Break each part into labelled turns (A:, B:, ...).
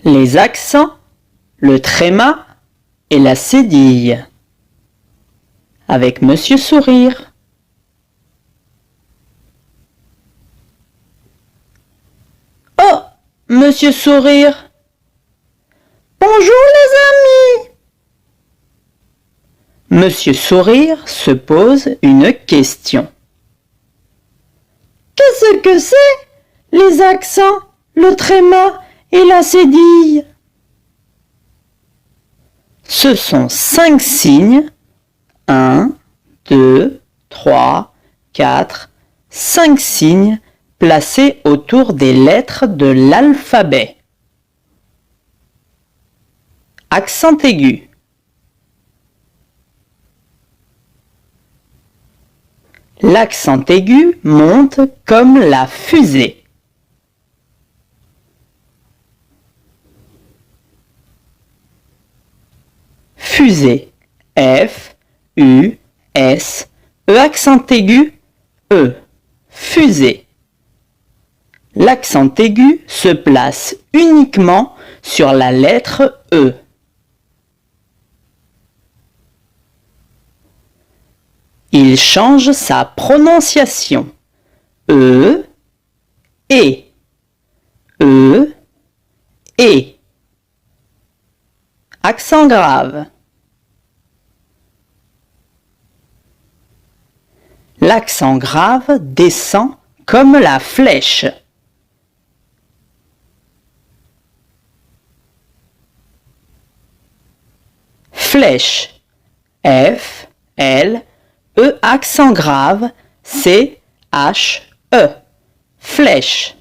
A: Les accents, le tréma et la cédille. Avec Monsieur Sourire. Oh, Monsieur Sourire! Bonjour les amis! Monsieur Sourire se pose une question. Qu'est-ce que c'est, les accents, le tréma et la cédille? Ce sont 5 signes. 1, 2, 3, 4, 5 signes placés autour des lettres de l'alphabet. Accent aigu. L'accent aigu monte comme la fusée. Fusée. F, U, S, E accent aigu, E. Fusée. L'accent aigu se place uniquement sur la lettre E. Il change sa prononciation. E, E. E, E. Accent grave. L'accent grave descend comme la flèche. Flèche. F, L, E accent grave, C, H, E. Flèche.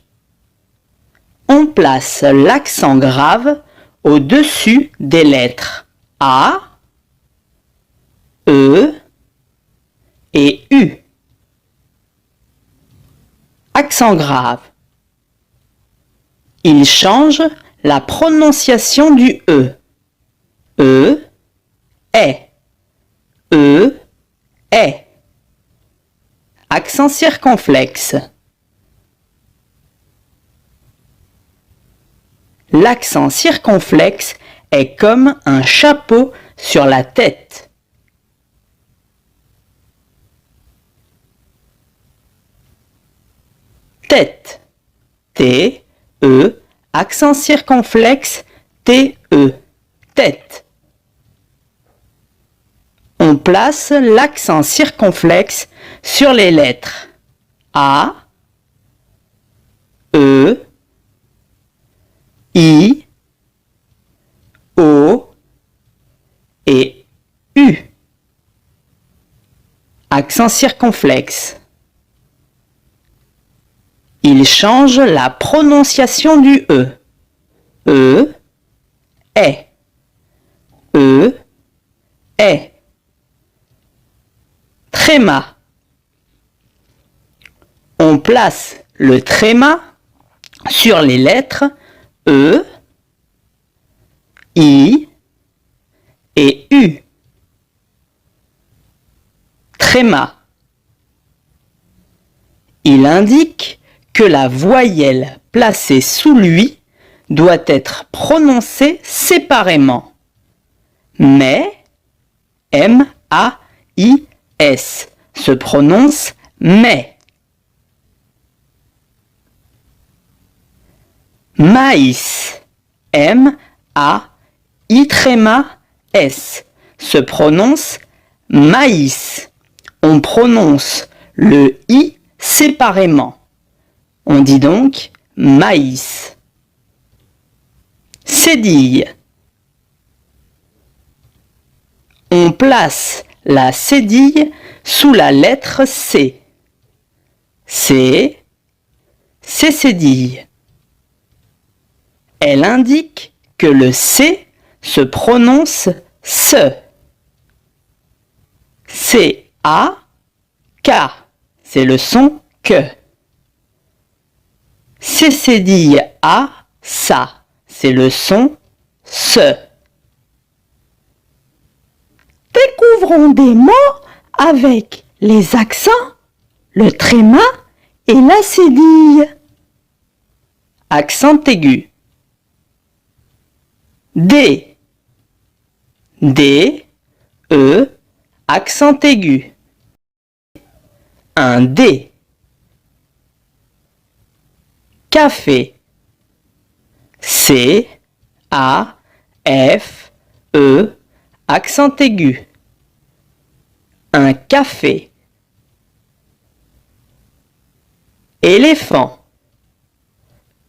A: On place l'accent grave au-dessus des lettres A, E et U. Accent grave. Il change la prononciation du E. E, est. E, est. Accent circonflexe. L'accent circonflexe est comme un chapeau sur la tête. Tête. T, E, accent circonflexe, T, E. Tête. On place l'accent circonflexe sur les lettres A, E, I, O et U. Accent circonflexe. Il change la prononciation du E. E, est. E, est. Tréma. On place le tréma sur les lettres E, I et U. Tréma. Il indique que la voyelle placée sous lui doit être prononcée séparément. Mais, M-A-I-S, se prononce mais. Maïs, M-A-I-S, se prononce maïs. On prononce le I séparément. On dit donc maïs. Cédille. On place la cédille sous la lettre C. C, c'est cédille. Elle indique que le C se prononce se. C-A-K, c'est le son que. C cédille A, ça, c'est le son se. Découvrons des mots avec les accents, le tréma et la cédille. Accent aigu. D. D, E, accent aigu. Un D. Café. C, A, F, E, accent aigu. Un café. Éléphant.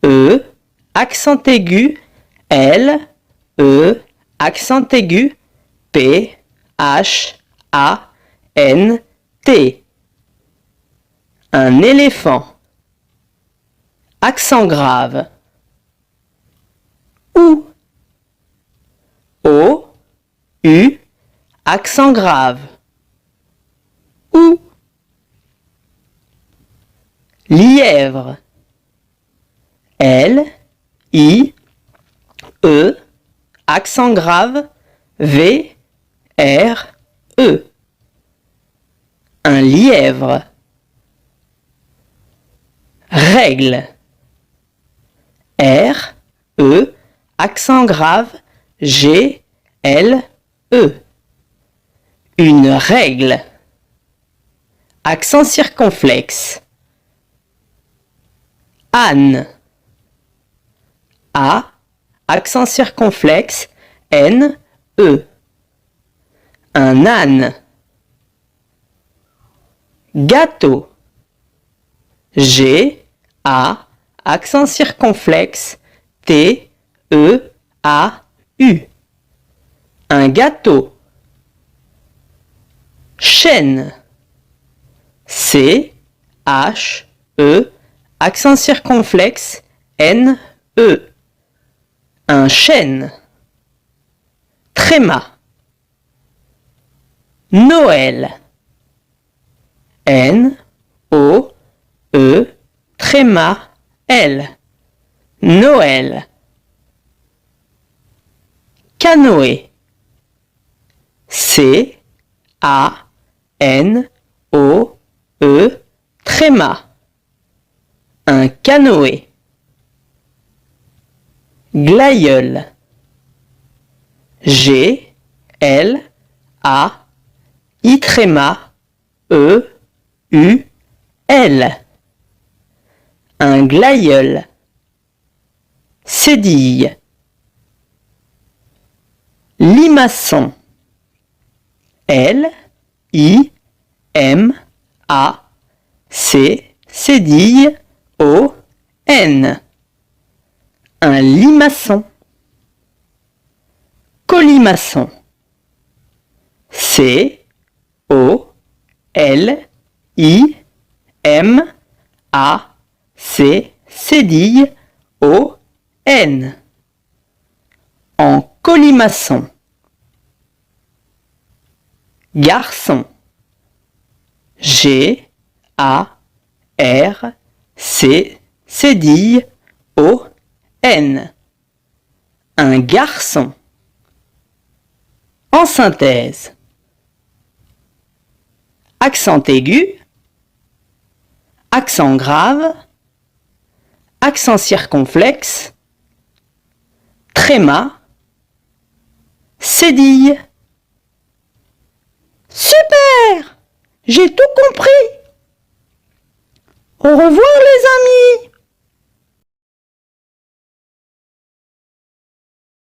A: E, accent aigu, L, E, accent aigu, P, H, A, N, T. Un éléphant. Accent grave. OU. O, U, accent grave. OU. Lièvre. L, I, E, accent grave, V, R, E. Un lièvre. Règle. R, E, accent grave, G, L, E. Une règle. Accent circonflexe. Âne. A, accent circonflexe, N, E. Un âne. Gâteau. G, A, accent circonflexe, T, E, A, U. Un gâteau. Chêne. C, H, E, accent circonflexe, N, E. Un chêne. Tréma. Noël. N, O, E, tréma, L. Noël. Canoë. C, A, N, O, E, tréma. Un canoë. Glaïeul. G, L, A, I tréma, E, U, L. Un glaïeul. Cédille. Limaçon. L, I, M, A, C, cédille, O, N. Un limaçon. Colimaçon. C, O, L, I, M, A, C, cédille, O, N. En colimaçon. Garçon. G, A, R, C, cédille, O, N. Un garçon. En synthèse. Accent aigu, accent grave, accent circonflexe, tréma, cédille. Super! J'ai tout compris! Au revoir les amis!